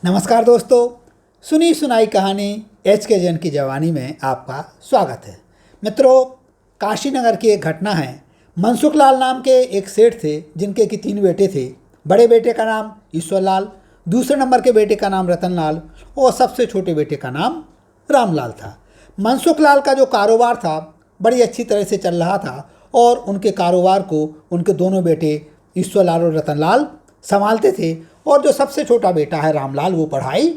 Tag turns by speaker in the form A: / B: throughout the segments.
A: नमस्कार दोस्तों, सुनी सुनाई कहानी एच के जैन की जवानी में आपका स्वागत है। मित्रों, काशीनगर की एक घटना है। मनसुख लाल नाम के एक सेठ थे जिनके कि 3 बेटे थे। बड़े बेटे का नाम ईश्वरलाल, दूसरे नंबर के बेटे का नाम रतनलाल और सबसे छोटे बेटे का नाम रामलाल था। मनसुख लाल का जो कारोबार था बड़ी अच्छी तरह से चल रहा था और उनके कारोबार को उनके दोनों बेटे ईश्वरलाल और रतनलाल संभालते थे और जो सबसे छोटा बेटा है रामलाल वो पढ़ाई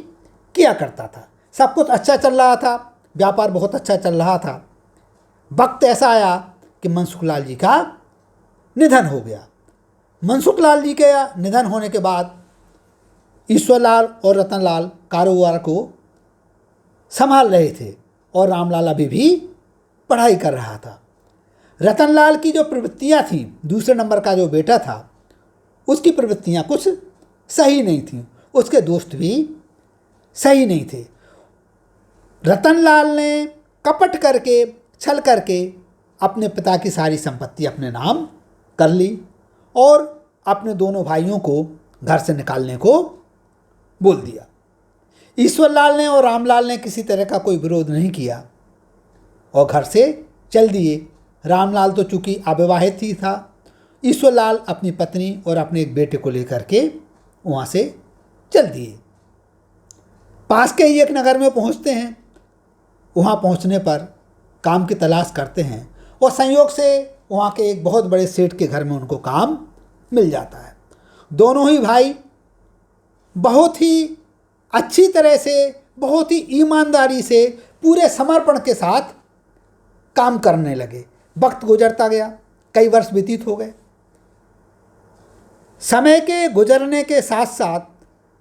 A: किया करता था। सब कुछ अच्छा चल रहा था, व्यापार बहुत अच्छा चल रहा था। वक्त ऐसा आया कि मनसुख लाल जी का निधन हो गया। मनसुख लाल जी के निधन होने के बाद ईश्वरलाल और रतनलाल कारोबार को संभाल रहे थे और रामलाल अभी भी पढ़ाई कर रहा था। रतनलाल की जो प्रवृत्तियाँ थीं, दूसरे नंबर का जो बेटा था उसकी प्रवृत्तियाँ कुछ सही नहीं थीं, उसके दोस्त भी सही नहीं थे। रतनलाल ने कपट करके, छल करके अपने पिता की सारी संपत्ति अपने नाम कर ली और अपने दोनों भाइयों को घर से निकालने को बोल दिया। ईश्वरलाल ने और रामलाल ने किसी तरह का कोई विरोध नहीं किया और घर से चल दिए। रामलाल तो चूँकि अविवाहित ही था, ईश्वरलाल अपनी पत्नी और अपने एक बेटे को लेकर के वहाँ से चल दिए। पास के ही एक नगर में पहुँचते हैं। वहाँ पहुँचने पर काम की तलाश करते हैं और संयोग से वहाँ के एक बहुत बड़े सेठ के घर में उनको काम मिल जाता है। दोनों ही भाई बहुत ही अच्छी तरह से, बहुत ही ईमानदारी से, पूरे समर्पण के साथ काम करने लगे। वक्त गुजरता गया, कई वर्ष व्यतीत हो गए। समय के गुजरने के साथ साथ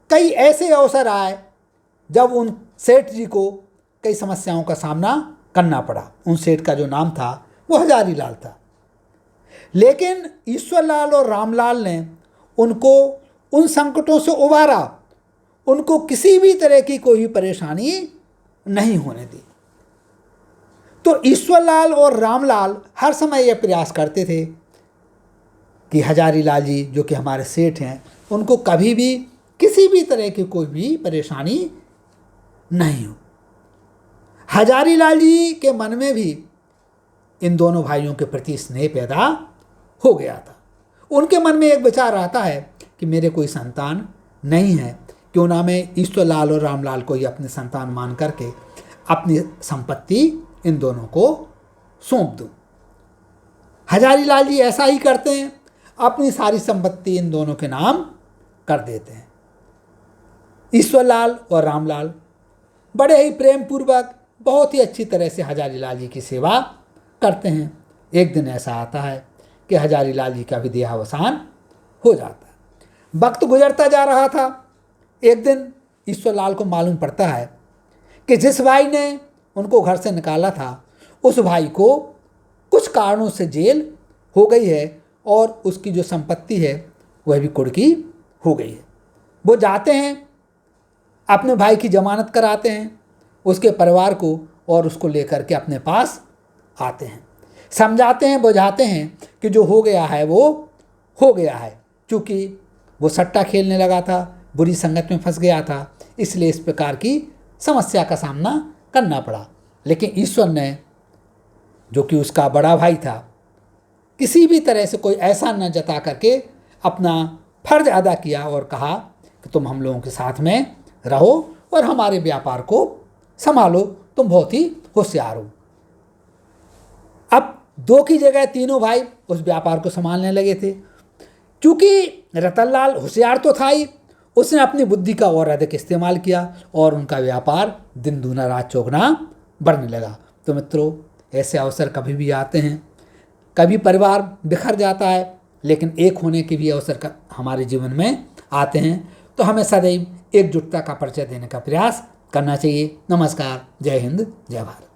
A: कई ऐसे अवसर आए जब उन सेठ जी को कई समस्याओं का सामना करना पड़ा। उन सेठ का जो नाम था वो हजारी लाल था, लेकिन ईश्वरलाल और रामलाल ने उनको उन संकटों से उबारा। उनको किसी भी तरह की कोई परेशानी नहीं होने दी। तो ईश्वरलाल और रामलाल हर समय यह प्रयास करते थे कि हजारी लाल जी जो कि हमारे सेठ हैं उनको कभी भी किसी भी तरह की कोई भी परेशानी नहीं हो। हजारी लाल जी के मन में भी इन दोनों भाइयों के प्रति स्नेह पैदा हो गया था। उनके मन में एक विचार आता है कि मेरे कोई संतान नहीं है, क्यों ना मैं ईश्वरलाल और रामलाल को ही अपने संतान मान करके अपनी संपत्ति इन दोनों को सौंप दूं। हजारी लाल जी ऐसा ही करते हैं, अपनी सारी संपत्ति इन दोनों के नाम कर देते हैं। ईश्वरलाल और रामलाल बड़े ही प्रेम पूर्वक, बहुत ही अच्छी तरह से हजारी लाल जी की सेवा करते हैं। एक दिन ऐसा आता है कि हजारी लाल जी का भी देहावसान हो जाता है। वक्त गुजरता जा रहा था। एक दिन ईश्वरलाल को मालूम पड़ता है कि जिस भाई ने उनको घर से निकाला था उस भाई को कुछ कारणों से जेल हो गई है और उसकी जो संपत्ति है वह भी कुर्की हो गई है। वो जाते हैं, अपने भाई की जमानत कराते हैं, उसके परिवार को, और उसको लेकर के अपने पास आते हैं। समझाते हैं, बुझाते हैं कि जो हो गया है वो हो गया है। चूँकि वो सट्टा खेलने लगा था, बुरी संगत में फंस गया था, इसलिए इस प्रकार की समस्या का सामना करना पड़ा। लेकिन ईश्वर ने, जो कि उसका बड़ा भाई था, किसी भी तरह से कोई ऐसा न जता करके अपना फर्ज अदा किया और कहा कि तुम हम लोगों के साथ में रहो और हमारे व्यापार को संभालो, तुम बहुत ही होशियार हो। अब 2 की जगह तीनों भाई उस व्यापार को संभालने लगे थे। क्योंकि रतनलाल होशियार तो था ही, उसने अपनी बुद्धि का और अधिक इस्तेमाल किया और उनका व्यापार दिन दूना रात चौगुना बढ़ने लगा। तो मित्रों, ऐसे अवसर कभी भी आते हैं। कभी परिवार बिखर जाता है, लेकिन एक होने के भी अवसर हमारे जीवन में आते हैं। तो हमें सदैव एकजुटता का परिचय देने का प्रयास करना चाहिए। नमस्कार, जय हिंद, जय भारत।